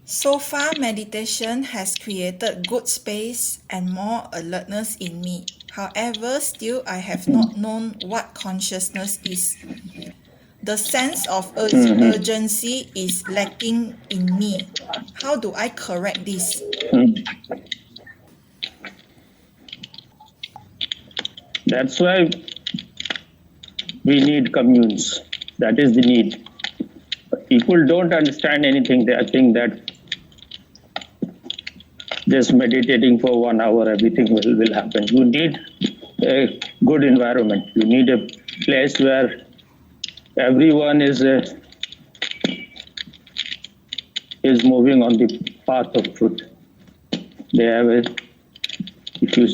So far, meditation has created good space and more alertness in me. However, still I have not known what consciousness is. The sense of Mhm. urgency is lacking in me. How do I correct this? That's why we need communes. That is the need. People don't understand anything. They think that just meditating for 1 hour, everything will happen. You need a good environment. You need a place where everyone is moving on the path of truth. They have a, if you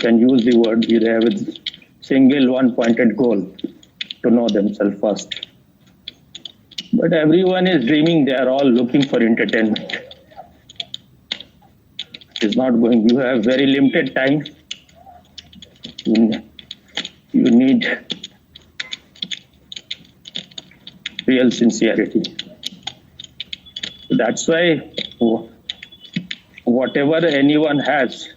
can use the word, they have a single one-pointed goal to know themselves first. But everyone is dreaming. They are all looking for entertainment. It's not going. You have very limited time. You need real sincerity. That's why whatever anyone has,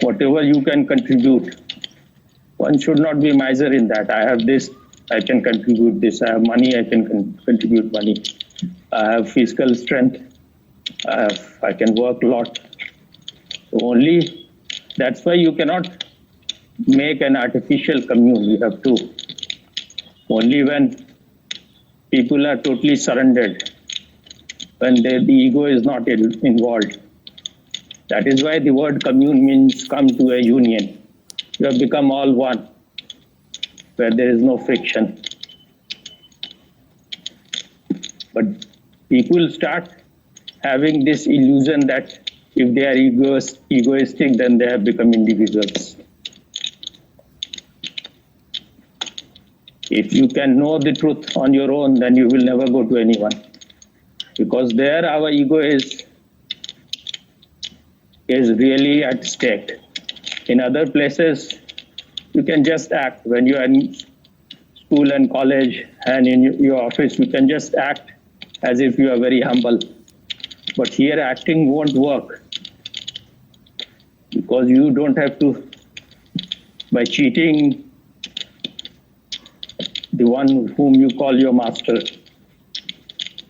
whatever you can contribute, one should not be miser in that. I have this, I can contribute this. I have money, I can contribute money. I have physical strength, I can work a lot. So only that's why you cannot make an artificial commune. You have to only when people are totally surrendered, when the ego is not involved. That is why the word commune means come to a union. You have become all one, where there is no friction. But people start having this illusion that if they are egoistic, then they have become individuals. If you can know the truth on your own, then you will never go to anyone. Because there our ego is really at stake. In other places, you can just act. When you are in school and college and in your office, you can just act as if you are very humble. But here acting won't work because you don't have to, by cheating the one whom you call your master,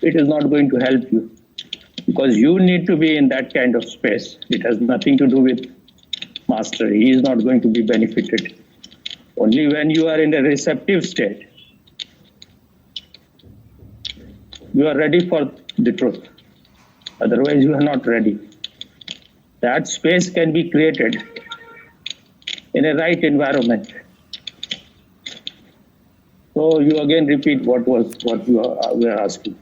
it is not going to help you because you need to be in that kind of space. It has nothing to do with master. He is not going to be benefited. Only when you are in a receptive state, you are ready for the truth. Otherwise, you are not ready. That space can be created in a right environment. So you again repeat what you were asking.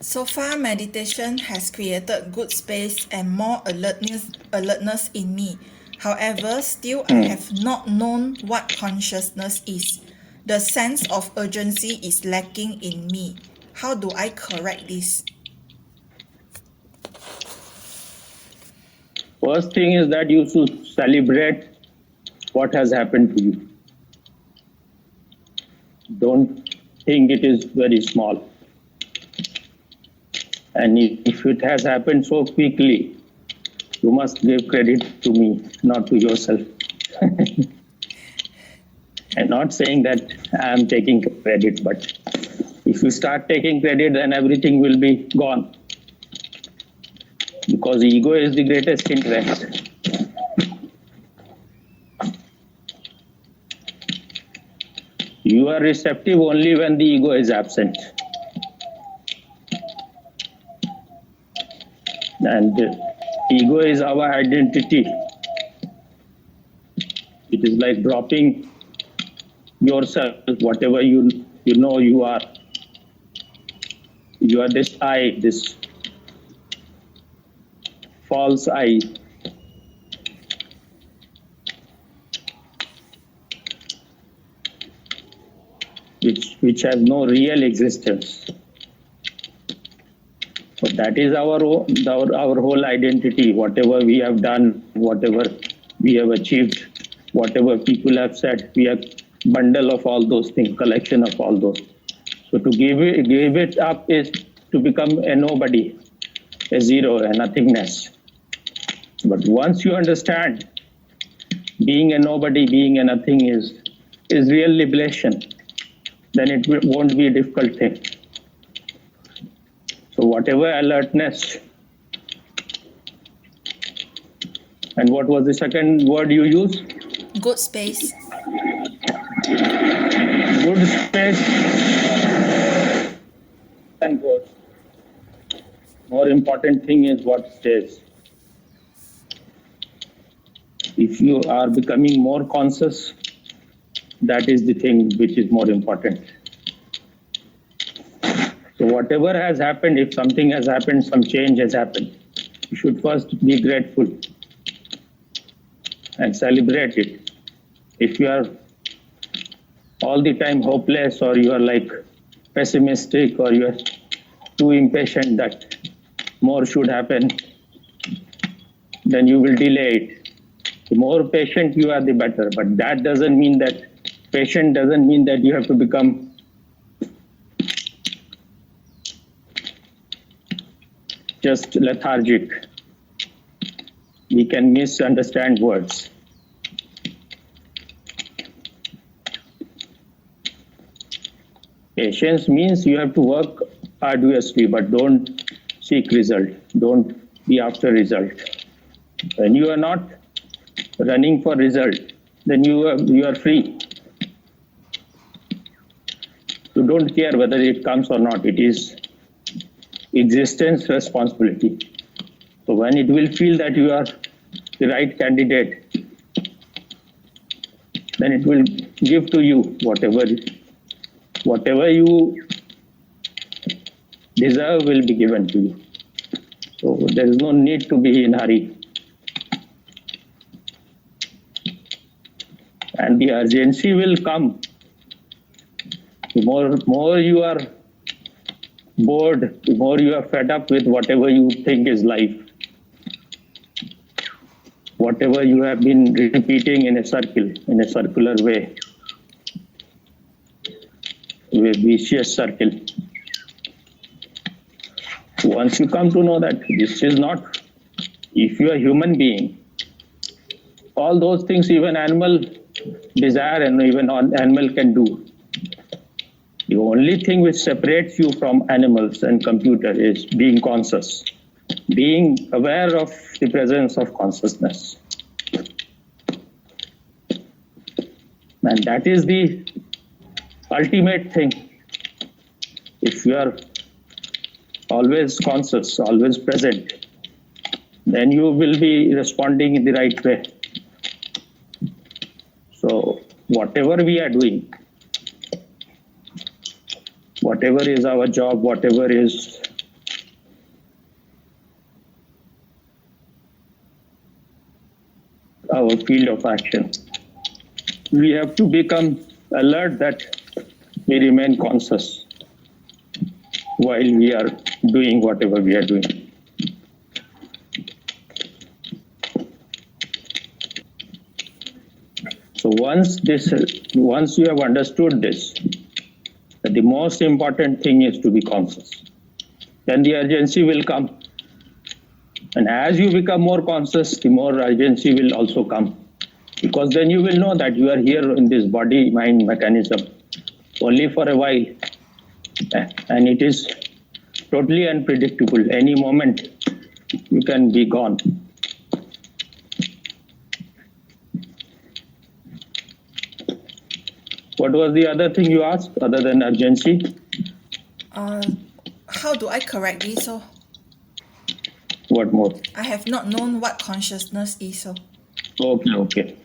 So far, meditation has created good space and more alertness in me. However, still I have not known what consciousness is. The sense of urgency is lacking in me. How do I correct this? First thing is that you should celebrate what has happened to you. Don't think it is very small. And if it has happened so quickly, you must give credit to me, not to yourself. I'm not saying that I'm taking credit, but if you start taking credit, then everything will be gone. Because ego is the greatest interest. You are receptive only when the ego is absent. And ego is our identity. It is like dropping yourself, whatever you know you are. You are this I, this false I. Which has no real existence. So that is our whole identity. Whatever we have done, whatever we have achieved, whatever people have said, we have bundle of all those things, collection of all those. So to give it up is to become a nobody, a zero, a nothingness. But once you understand being a nobody, being a nothing is real liberation, then it won't be a difficult thing. So whatever alertness, and what was the second word you used? Good space. Good space and goes. More important thing is what stays. If you are becoming more conscious, that is the thing which is more important. So whatever has happened, if something has happened, some change has happened, you should first be grateful and celebrate it. If you are all the time hopeless, or you are like pessimistic, or you are too impatient that more should happen, then you will delay it. The more patient you are, the better. But that doesn't mean that patient doesn't mean that you have to become just lethargic. We can misunderstand words. Patience means you have to work arduously, but don't seek result. Don't be after result. When you are not running for result, then you are free. You don't care whether it comes or not. It is existence responsibility. So when it will feel that you are the right candidate, then it will give to you whatever you deserve will be given to you. So there is no need to be in a hurry. And the urgency will come. The more you are bored, the more you are fed up with whatever you think is life. Whatever you have been repeating in a circle, in a circular way. A vicious circle. Once you come to know that this is not, if you are a human being, all those things even animal desire and even animal can do. The only thing which separates you from animals and computer is being conscious, being aware of the presence of consciousness. And that is the ultimate thing. If you are always conscious, always present, then you will be responding in the right way. So whatever we are doing, whatever is our job, whatever is our field of action, we have to become alert that we remain conscious while we are doing whatever we are doing. So once you have understood this, that the most important thing is to be conscious, then the urgency will come. And as you become more conscious, the more urgency will also come. Because then you will know that you are here in this body-mind mechanism only for a while. And it is totally unpredictable. Any moment you can be gone. What was the other thing you asked other than urgency? How do I correct this? So What more? I have not known what consciousness is. So Okay.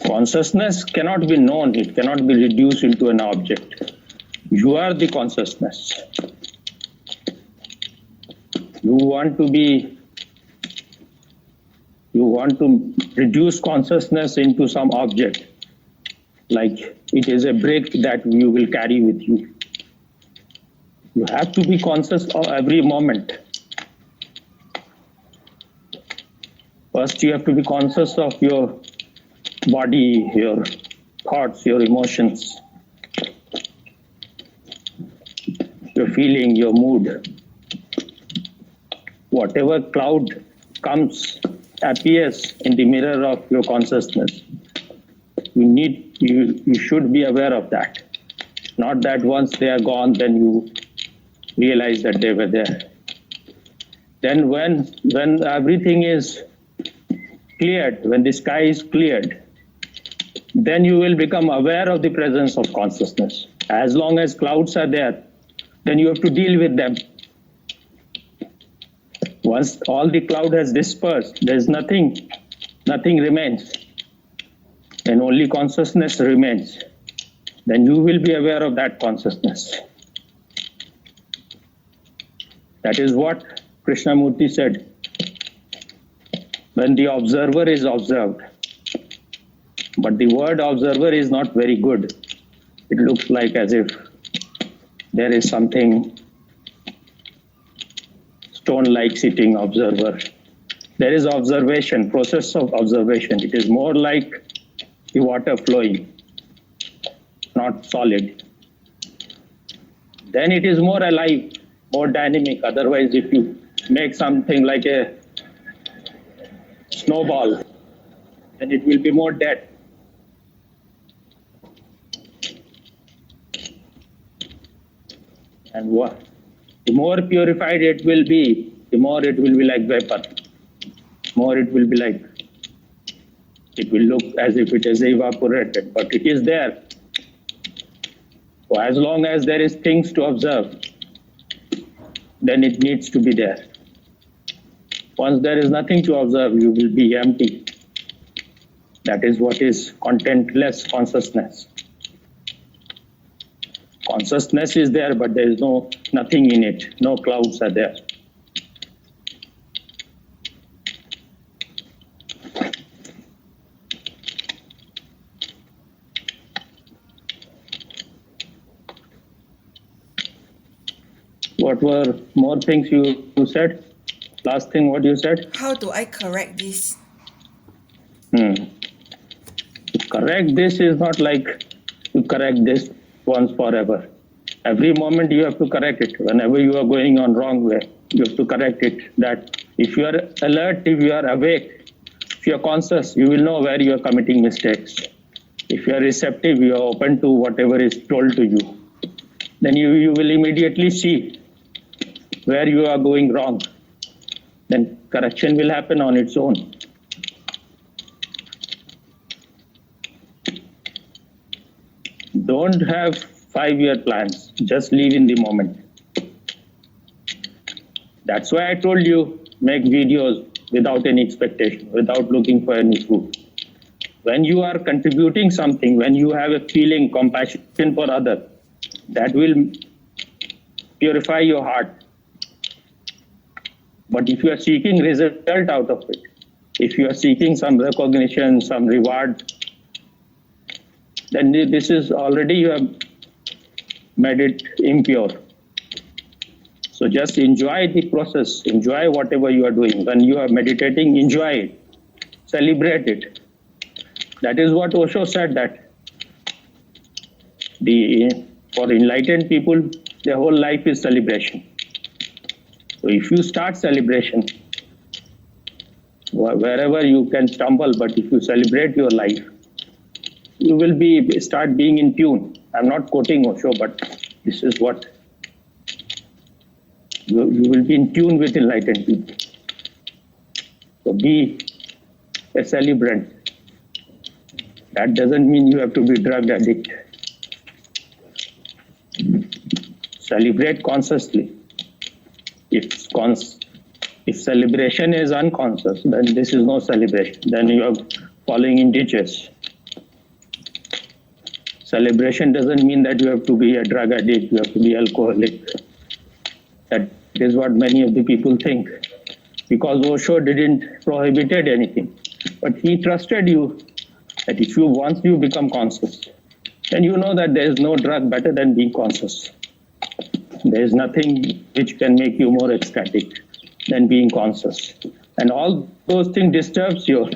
Consciousness cannot be known. It cannot be reduced into an object. You are the consciousness. You want to reduce consciousness into some object, like it is a brick that you will carry with you. You have to be conscious of every moment. First, you have to be conscious of your body, your thoughts, your emotions, your feeling, your mood. Whatever cloud comes, appears in the mirror of your consciousness, you should be aware of that. Not that once they are gone, then you realize that they were there. Then when everything is cleared, when the sky is cleared, then you will become aware of the presence of consciousness. As long as clouds are there, then you have to deal with them. Once all the cloud has dispersed, there's nothing remains, and only consciousness remains. Then you will be aware of that consciousness. That is what Krishnamurti said. When the observer is observed, but the word observer is not very good. It looks like as if there is something stone-like sitting observer. There is observation, process of observation. It is more like the water flowing, not solid. Then it is more alive, more dynamic. Otherwise, if you make something like a snowball, then it will be more dead. And the more purified it will be, the more it will be like vapor. More it will be like, it will look as if it is evaporated, but it is there. So as long as there is things to observe, then it needs to be there. Once there is nothing to observe, you will be empty. That is what is contentless consciousness. Consciousness is there, but there is nothing in it. No clouds are there. What were more things you said? Last thing, what you said? How do I correct this? To correct this is not like to correct this once forever. Every moment you have to correct it. Whenever you are going on wrong way, you have to correct it. That if you are alert, if you are awake, if you are conscious, you will know where you are committing mistakes. If you are receptive, you are open to whatever is told to you, then you will immediately see where you are going wrong. Then correction will happen on its own. Don't have 5-year plans. Just live in the moment. That's why I told you, make videos without any expectation, without looking for any fruit. When you are contributing something, when you have a feeling, compassion for others, that will purify your heart. But if you are seeking result out of it, if you are seeking some recognition, some reward, then this is already you have made it impure. So just enjoy the process, enjoy whatever you are doing. When you are meditating, enjoy it, celebrate it. That is what Osho said, that for enlightened people, their whole life is celebration. So if you start celebration, wherever you can stumble, but if you celebrate your life, you will start being in tune. I'm not quoting Osho, but this is what you will be in tune with enlightened people. So be a celebrant. That doesn't mean you have to be drug addict. Celebrate consciously. If celebration is unconscious, then this is no celebration. Then you are following in ditches. Celebration doesn't mean that you have to be a drug addict, you have to be alcoholic. That is what many of the people think. Because Osho didn't prohibited anything. But he trusted you that once you become conscious, then you know that there is no drug better than being conscious. There is nothing which can make you more ecstatic than being conscious. And all those things disturbs your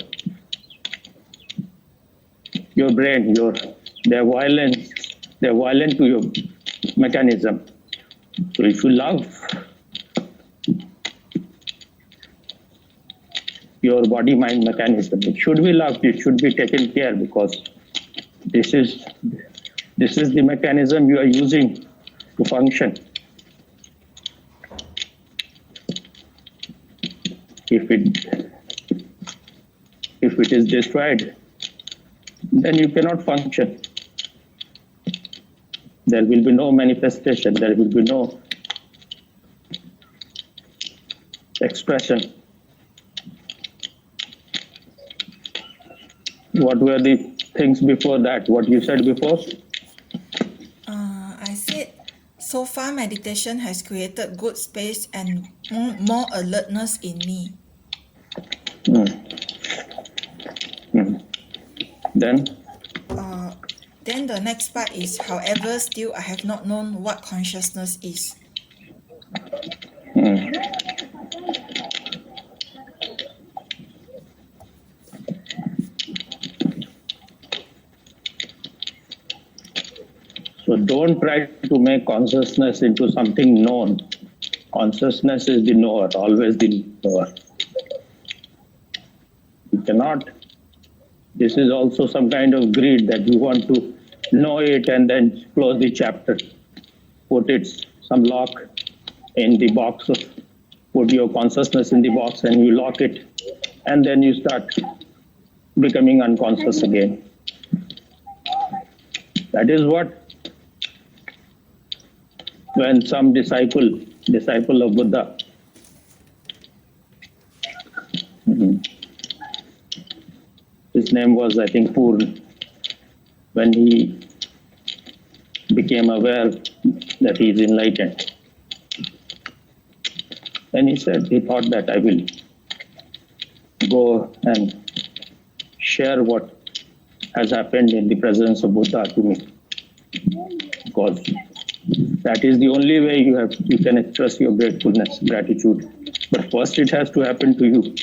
your brain, they're violent to your mechanism. So if you love your body-mind mechanism, it should be loved, it should be taken care, because this is the mechanism you are using to function. If it is destroyed, then you cannot function. There will be no manifestation, there will be no expression. What were the things before that? What you said before? I said, so far meditation has created good space and more alertness in me. Then the next part is, however, still I have not known what consciousness is. So don't try to make consciousness into something known. Consciousness is the knower, always the knower. You cannot. This is also some kind of greed that you want to know it and then close the chapter. Put some lock in the box, put your consciousness in the box and you lock it, and then you start becoming unconscious again. That is what, when some disciple of Buddha, his name was, I think, Purna, when he became aware that he is enlightened, then he thought that I will go and share what has happened in the presence of Buddha to me, because that is the only way you can express your gratitude. But first it has to happen to you.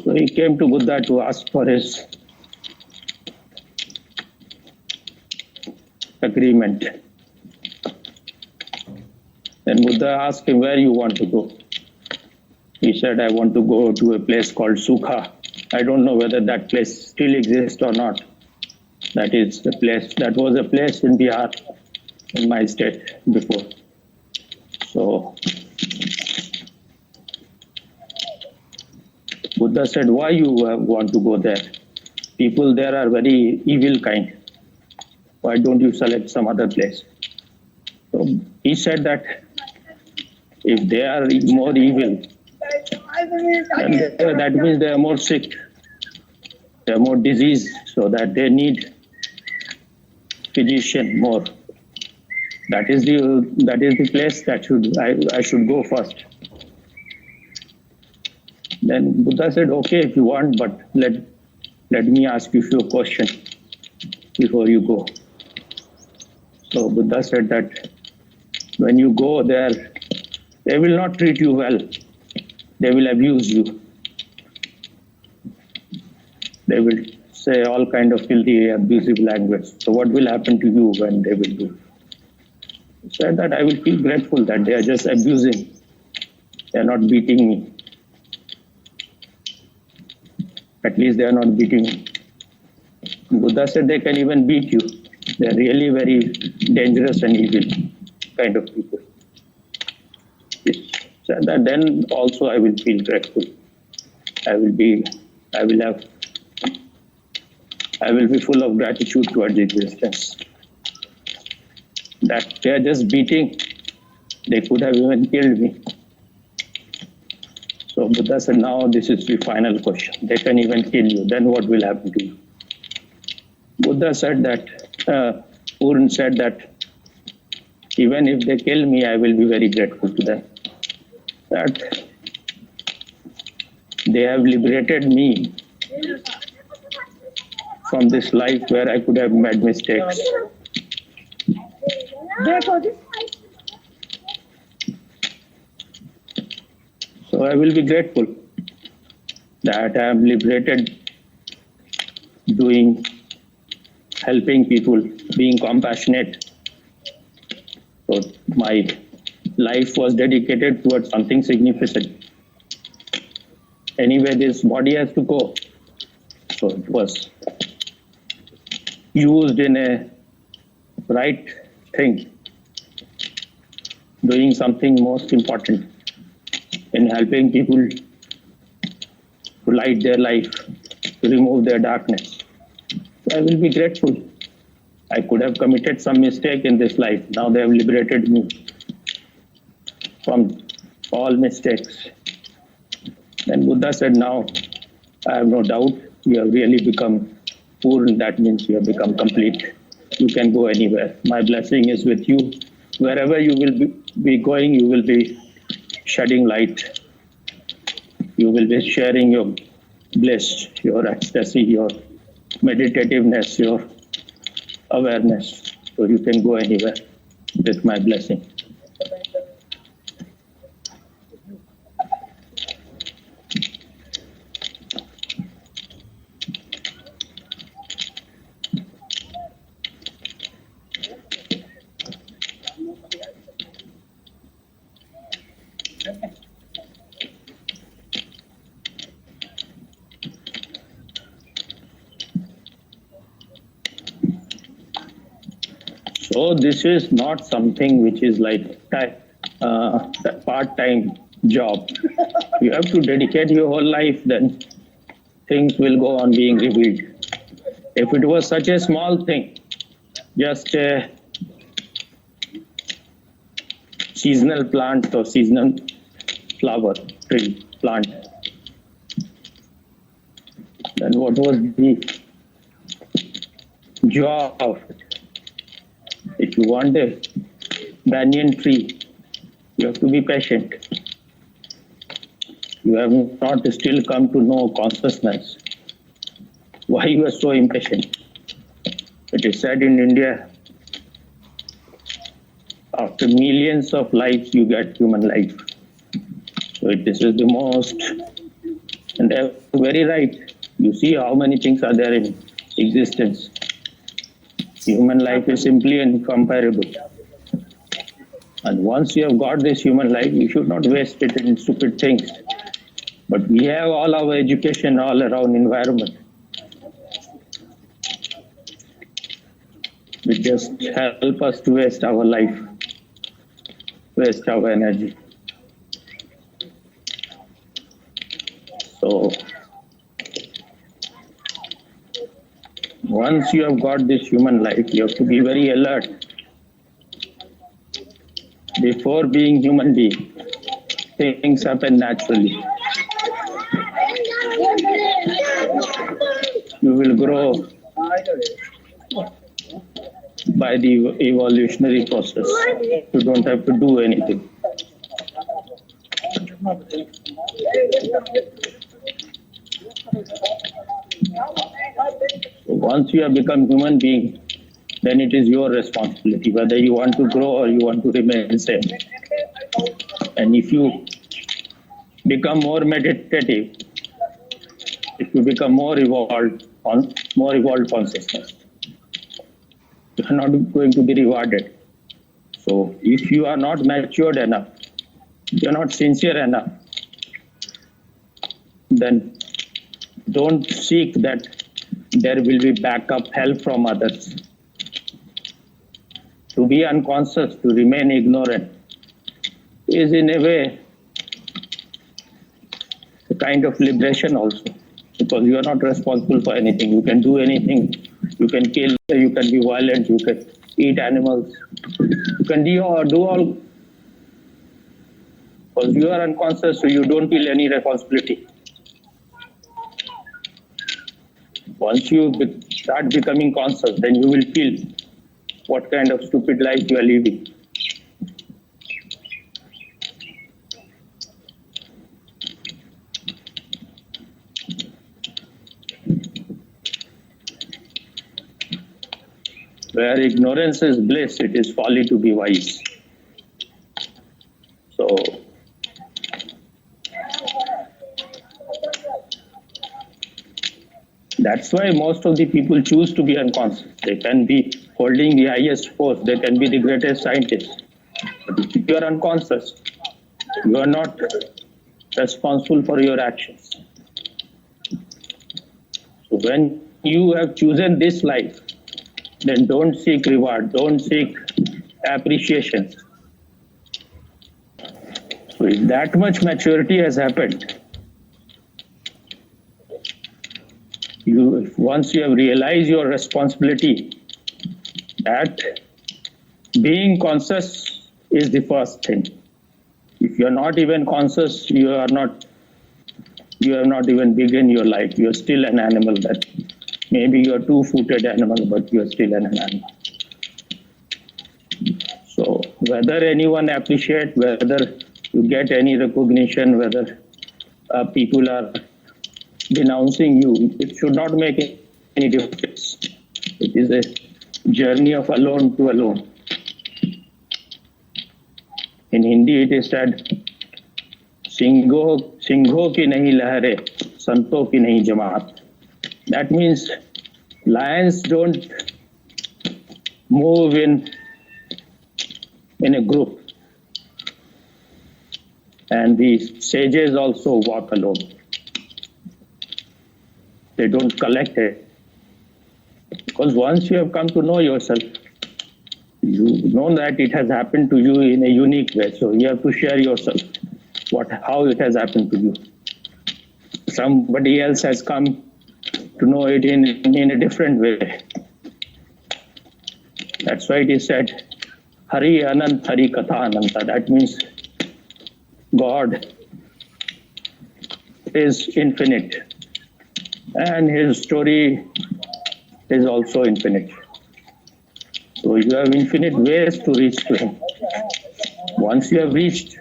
So he came to Buddha to ask for his agreement. Then Buddha asked him, where you want to go? He said, I want to go to a place called Sukha. I don't know whether that place still exists or not. That was a place in Bihar, in my state before. So Buddha said, why you want to go there? People there are very evil kind. Why don't you select some other place? So he said that if they are more evil, then that means they are more sick, they are more diseased, so that they need physician more. That is the place that I should go first. Then Buddha said, okay, if you want, but let me ask you a few questions before you go. So Buddha said that when you go there, they will not treat you well. They will abuse you. They will say all kind of filthy, abusive language. So what will happen to you when they will do? He said that I will feel grateful that they are just abusing. They are not beating me. At least they are not beating me. Buddha said they can even beat you. They are really very dangerous and evil kind of people. He said that then also I will feel grateful. I will be full of gratitude towards existence. That they are just beating, they could have even killed me. So Buddha said, now this is the final question. They can even kill you. Then what will happen to you? Buddha said that, Purna said that even if they kill me, I will be very grateful to them. That they have liberated me from this life where I could have made mistakes. So I will be grateful that I am liberated doing helping people, being compassionate. So my life was dedicated towards something significant. Anyway, this body has to go. So it was used in a right thing, doing something most important in helping people to light their life, to remove their darkness. So I will be grateful. I could have committed some mistake in this life. Now they have liberated me from all mistakes. Then Buddha said, now I have no doubt you have really become Purna. That means you have become complete. You can go anywhere. My blessing is with you. Wherever you will be going, you will be shedding light. You will be sharing your bliss, your ecstasy, your meditativeness, your awareness. So you can go anywhere with my blessing. So this is not something which is like a part-time job. You have to dedicate your whole life, then things will go on being revealed. If it was such a small thing, just a seasonal plant or seasonal flower tree plant, then what was the joy of it? If you want a banyan tree, you have to be patient. You have not still come to know consciousness. Why you are so impatient? It is said in India, after millions of lives, you get human life. So this is the most, and they are very right. You see how many things are there in existence. Human life is simply incomparable. And once you have got this human life, you should not waste it in stupid things. But we have all our education all around environment. It just help us to waste our life, waste our energy. So once you have got this human life, you have to be very alert. Before being human being, things happen naturally. You will grow by the evolutionary process. You don't have to do anything. So once you have become human being, then it is your responsibility whether you want to grow or you want to remain same. And if you become more meditative, if you become more evolved consciousness, you are not going to be rewarded. So if you are not matured enough, you are not sincere enough, then don't seek that there will be backup help from others. To be unconscious, to remain ignorant, is in a way a kind of liberation also, because you are not responsible for anything. You can do anything. You can kill, you can be violent, you can eat animals, you can do all, because you are unconscious, so you don't feel any responsibility. Once you start becoming conscious, then you will feel what kind of stupid life you are living. Where ignorance is bliss, it is folly to be wise. So, That's why most of the people choose to be unconscious. They can be holding the highest post, they can be the greatest scientist. But if you are unconscious, you are not responsible for your actions. So when you have chosen this life, then don't seek reward, don't seek appreciation. So if that much maturity has happened, once you have realized your responsibility, that being conscious is the first thing. If you are not even conscious, you have not even begun your life. You are still an animal. That maybe you are two-footed animal, but you are still an animal. So whether anyone appreciate, whether you get any recognition, whether people are denouncing you, it should not make any difference. It is a journey of alone to alone. In Hindi, it is said, "Singho ki nahi lahare, santo ki nahi jamaat." That means lions don't move in a group, and the sages also walk alone. They don't collect it. Because once you have come to know yourself, you know that it has happened to you in a unique way. So you have to share yourself, how it has happened to you. Somebody else has come to know it in a different way. That's why it is said, Hari Anant Hari Katha Ananta. That means God is infinite, and his story is also infinite. So you have infinite ways to reach to him. Once you have reached,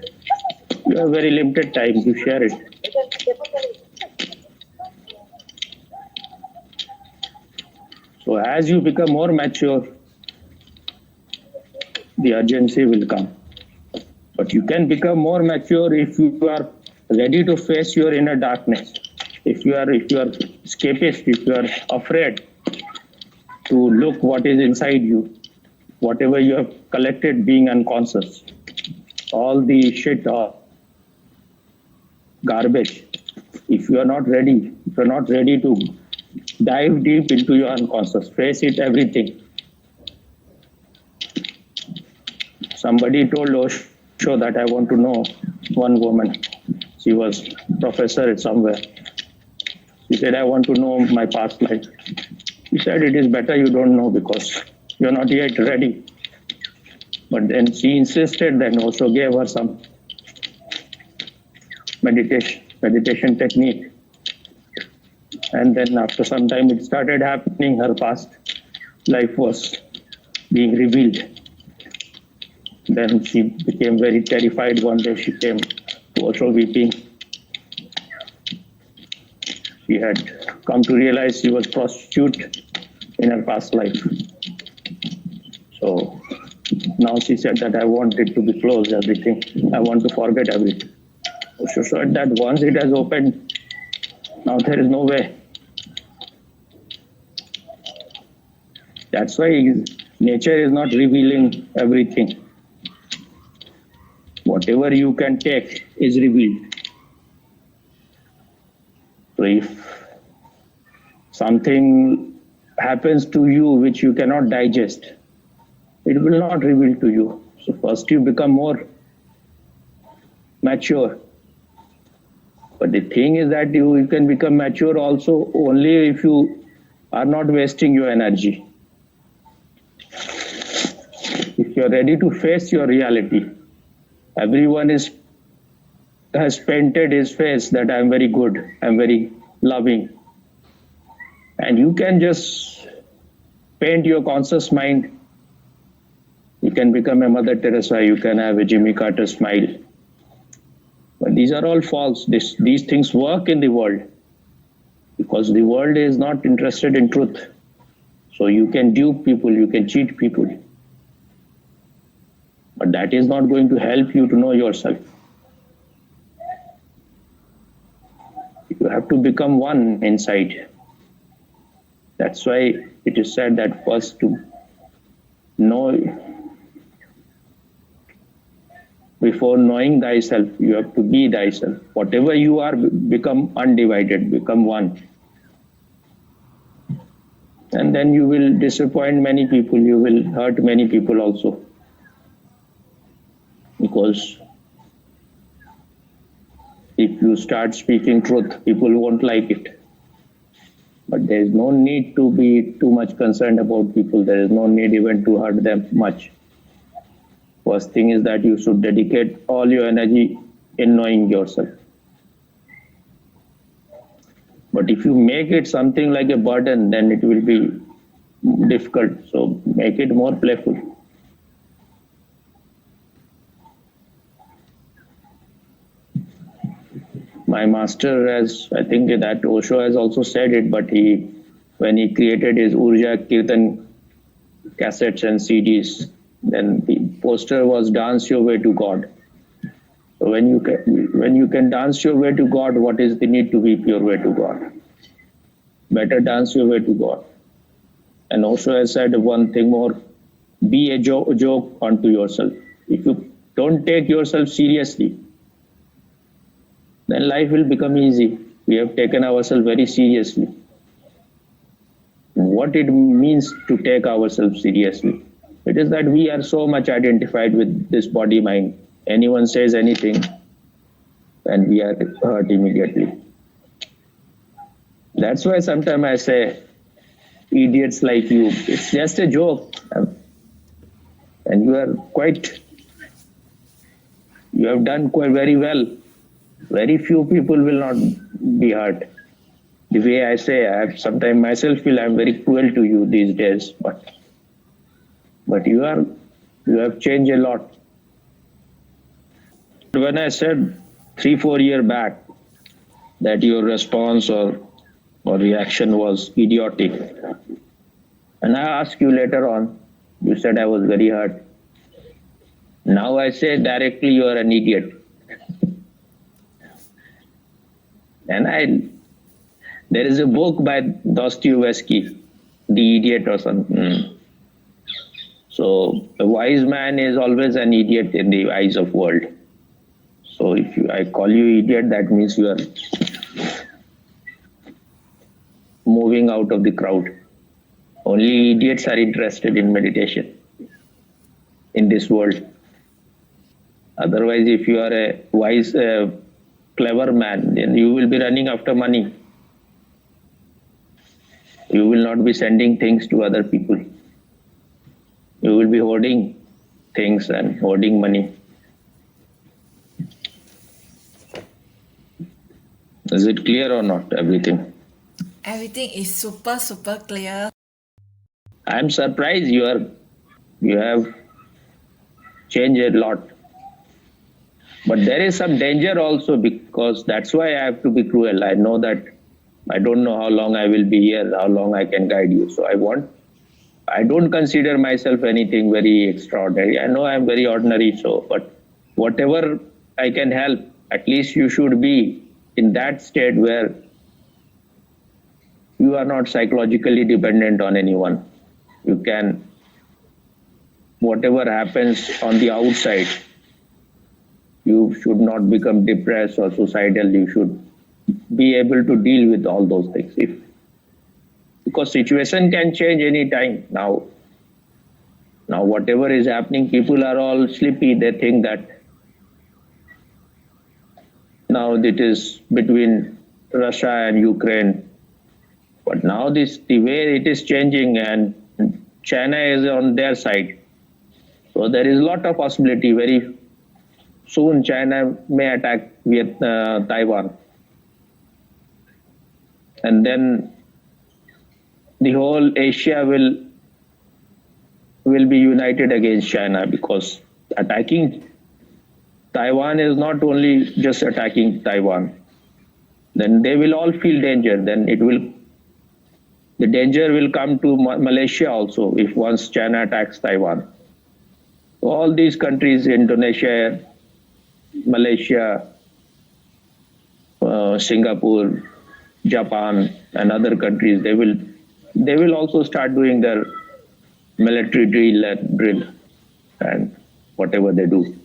you have very limited time to share it. So as you become more mature, the urgency will come. But you can become more mature if you are ready to face your inner darkness. If you are escapist, if you are afraid to look what is inside you, whatever you have collected being unconscious, all the shit or garbage, if you are not ready to dive deep into your unconscious, face it, everything. Somebody told Osho that I want to know one woman. She was professor somewhere. She said, I want to know my past life. He said, it is better you don't know because you're not yet ready. But then she insisted, then also gave her some meditation technique. And then after some time it started happening, her past life was being revealed. Then she became very terrified. One day she came to Osho weeping. She had come to realize she was prostitute in her past life. So now she said that I want it to be closed, everything. I want to forget everything. Osho said that once it has opened, now there is no way. That's why nature is not revealing everything. Whatever you can take is revealed. So if something happens to you which you cannot digest, it will not reveal to you. So first you become more mature. But the thing is that you can become mature also only if you are not wasting your energy. If you are ready to face your reality, everyone has painted his face that I'm very good, I'm very loving. And you can just paint your conscious mind. You can become a Mother Teresa, you can have a Jimmy Carter smile. But these are all false. These things work in the world because the world is not interested in truth. So you can dupe people, you can cheat people. But that is not going to help you to know yourself. You have to become one inside. That's why it is said that first to know, before knowing thyself, you have to be thyself. Whatever you are, become undivided, become one. And then you will disappoint many people, you will hurt many people also. Because if you start speaking truth, people won't like it. But there is no need to be too much concerned about people. There is no need even to hurt them much. First thing is that you should dedicate all your energy in knowing yourself. But if you make it something like a burden, then it will be difficult. So make it more playful. My master has, I think that Osho has also said it, but when he created his Urja Kirtan cassettes and CDs, then the poster was "Dance Your Way to God." So when you can dance your way to God, what is the need to weep your way to God? Better dance your way to God. And Osho has said one thing more: be a joke unto yourself. If you don't take yourself seriously, then life will become easy. We have taken ourselves very seriously. What it means to take ourselves seriously? It is that we are so much identified with this body mind. Anyone says anything and we are hurt immediately. That's why sometimes I say, idiots like you, it's just a joke. And you have done quite very well. Very few people will not be hurt. The way I say, I have sometimes myself feel I'm very cruel to you these days, but you have changed a lot. When I said 3-4 years back that your response or reaction was idiotic, and I asked you later on, you said I was very hurt. Now I say directly you are an idiot. And there is a book by Dostoevsky, The Idiot or something. So a wise man is always an idiot in the eyes of world. So if I call you idiot, that means you are moving out of the crowd. Only idiots are interested in meditation in this world. Otherwise, if you are a wise, clever man, then you will be running after money. You will not be sending things to other people. You will be hoarding things and hoarding money. Is it clear or not, everything? Everything is super, super clear. I am surprised you have changed a lot. But there is some danger also, because that's why I have to be cruel. I know that I don't know how long I will be here, how long I can guide you. So I don't consider myself anything very extraordinary. I know I am very ordinary, but whatever I can help, at least you should be in that state where you are not psychologically dependent on anyone. You can, whatever happens on the outside, you should not become depressed or suicidal. You should be able to deal with all those things. Because situation can change any time. Now whatever is happening, people are all sleepy. They think that now it is between Russia and Ukraine. But now the way it is changing, and China is on their side. So there is a lot of possibility. Very soon China may attack Taiwan. And then the whole Asia will be united against China, because attacking Taiwan is not only just attacking Taiwan. Then they will all feel danger. Then the danger will come to Malaysia also if once China attacks Taiwan. All these countries, Indonesia, Malaysia, Singapore, Japan, and other countries, they will they will also start doing their military drill and whatever they do.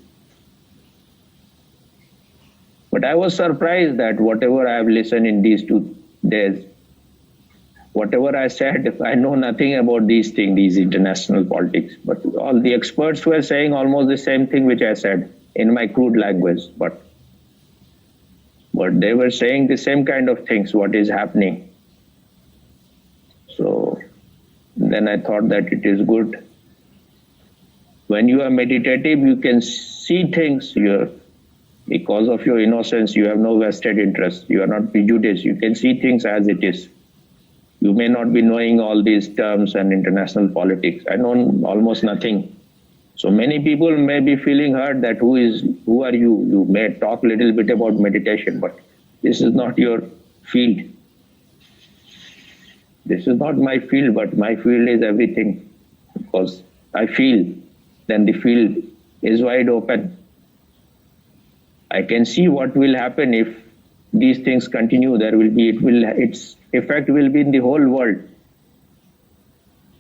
But I was surprised that whatever I have listened in these 2 days, whatever I said, I know nothing about these things, these international politics. But all the experts were saying almost the same thing which I said in my crude language. But they were saying the same kind of things, what is happening. So then I thought that it is good. When you are meditative, you can see things. Because of your innocence, you have no vested interest. You are not prejudiced. You can see things as it is. You may not be knowing all these terms and international politics. I know almost nothing. So many people may be feeling hurt that who are you? You may talk a little bit about meditation, but this is not your field. This is not my field, but my field is everything. Because I feel, then the field is wide open. I can see what will happen if these things continue. Its effect will be in the whole world.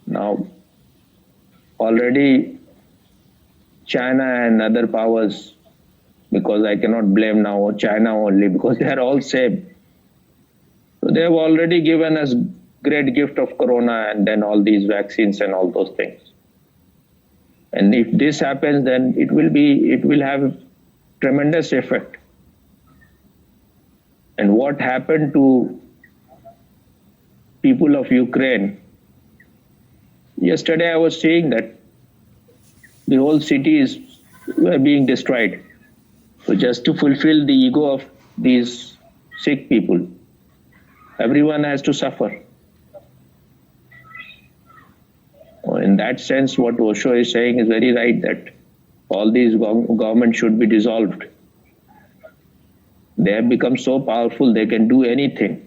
Now, already China and other powers, because I cannot blame now China only, because they are all same. So they have already given us great gift of corona and then all these vaccines and all those things. And if this happens, then it will have tremendous effect. And what happened to people of Ukraine? Yesterday I was saying that the whole cities were being destroyed. So just to fulfill the ego of these sick people, everyone has to suffer. In that sense, what Osho is saying is very right, that all these governments should be dissolved. They have become so powerful, they can do anything.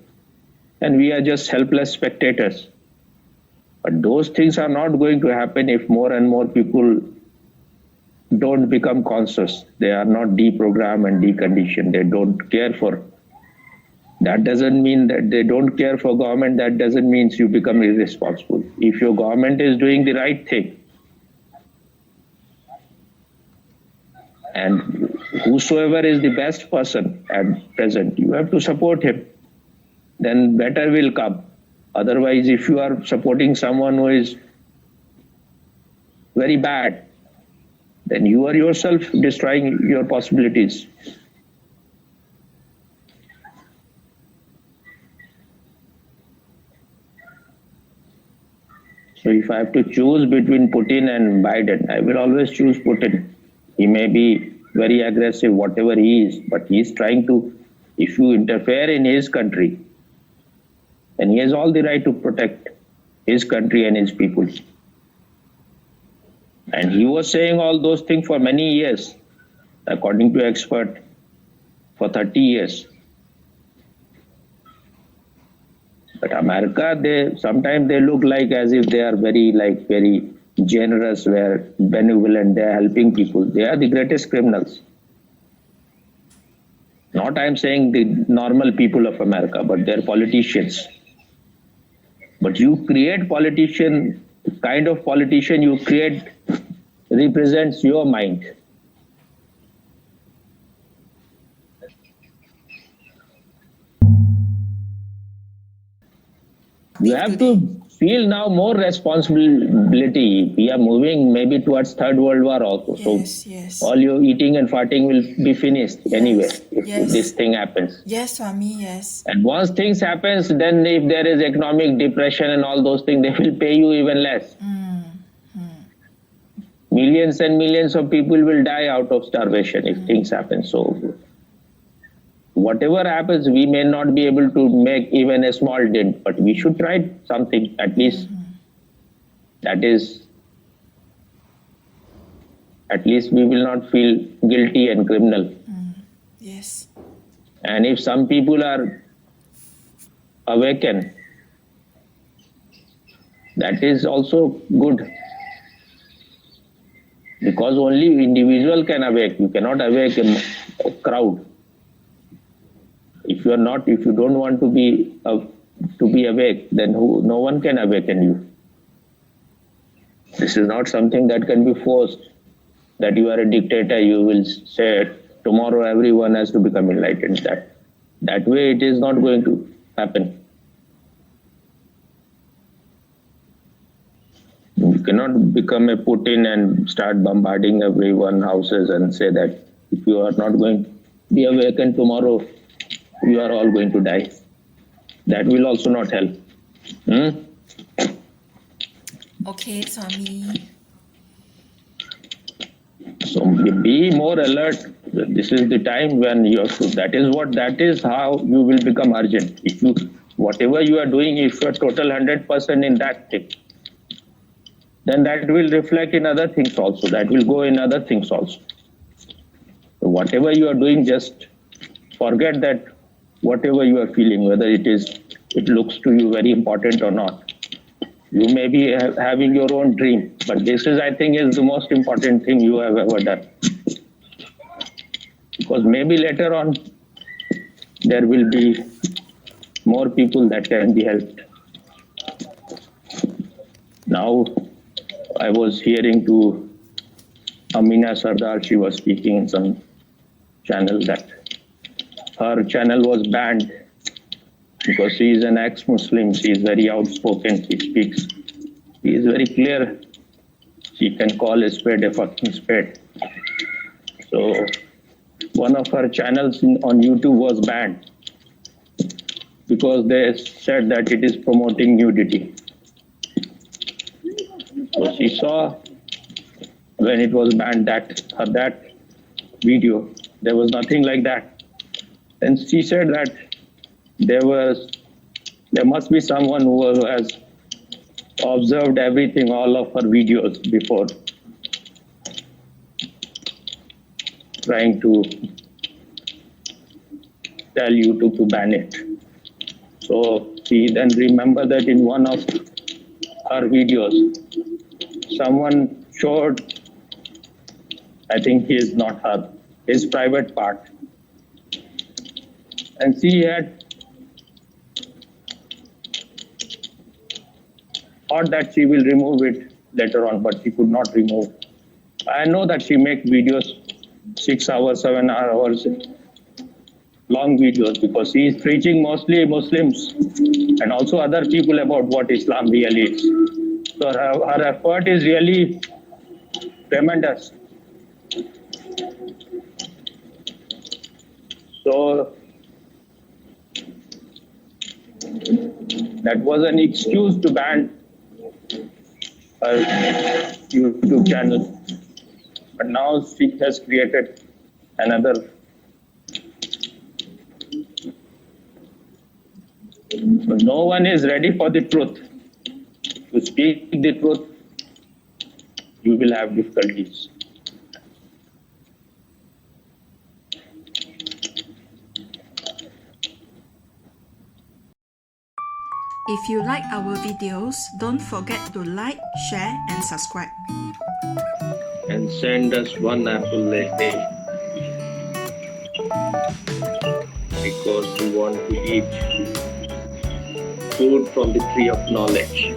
And we are just helpless spectators. But those things are not going to happen if more and more people don't become conscious. They are not deprogrammed and deconditioned. They don't care for. That doesn't mean that they don't care for government. That doesn't mean you become irresponsible. If your government is doing the right thing, and whosoever is the best person at present, you have to support him. Then better will come. Otherwise, if you are supporting someone who is very bad, then you are yourself destroying your possibilities. So if I have to choose between Putin and Biden, I will always choose Putin. He may be very aggressive, whatever he is, but he is trying to, if you interfere in his country, then he has all the right to protect his country and his people. And he was saying all those things for many years, according to expert, for 30 years. But America, sometimes they look like as if they are very generous, very benevolent, they are helping people. They are the greatest criminals. Not I'm saying the normal people of America, but they're politicians. But you create kind of politician you create represents your mind. You have to feel now more responsibility. We are moving maybe towards Third World War also. Yes. All your eating and farting will be finished anyway if this thing happens. Yes, Swami, yes. And once things happens, then if there is economic depression and all those things, they will pay you even less. Millions and millions of people will die out of starvation if things happen. So whatever happens, we may not be able to make even a small dent, but we should try something at least. That is, at least we will not feel guilty and criminal. Yes. And if some people are awakened, that is also good. Because only individual can awake. You cannot awake a crowd. If you don't want to be to be awake, then no one can awaken you. This is not something that can be forced, that you are a dictator, you will say tomorrow everyone has to become enlightened. That way it is not going to happen. You cannot become a Putin and start bombarding everyone's houses and say that if you are not going to be awakened tomorrow, you are all going to die. That will also not help. Okay, Swami. So be more alert. This is the time when you have to. That is how you will become urgent. If you, whatever you are doing, if you are total 100% in that thing, then that will reflect in other things also. That will go in other things also. So whatever you are doing, just forget that whatever you are feeling, whether it looks to you very important or not. You may be having your own dream, but this is, I think, is the most important thing you have ever done. Because maybe later on, there will be more people that can be helped. Now, I was hearing to Amina Sardar, she was speaking in some channel that her channel was banned because she is an ex-Muslim. She is very outspoken. She speaks. She is very clear. She can call a spade a fucking spade. So one of her channels on YouTube was banned because they said that it is promoting nudity. So she saw when it was banned that video, there was nothing like that. And she said that there must be someone who has observed everything, all of her videos before trying to tell you to ban it. So she then remembered that in one of her videos, someone showed, I think he is not her, his private part. And she had thought that she will remove it later on, but she could not remove. I know that she makes videos 6 hours, 7 hours, long videos, because she is preaching mostly Muslims and also other people about what Islam really is. So her effort is really tremendous. So that was an excuse to ban her YouTube channel. But now she has created another. So no one is ready for the truth. To speak the truth, you will have difficulties. If you like our videos, don't forget to like, share, and subscribe. And send us one apple a day, because we want to eat food from the tree of knowledge.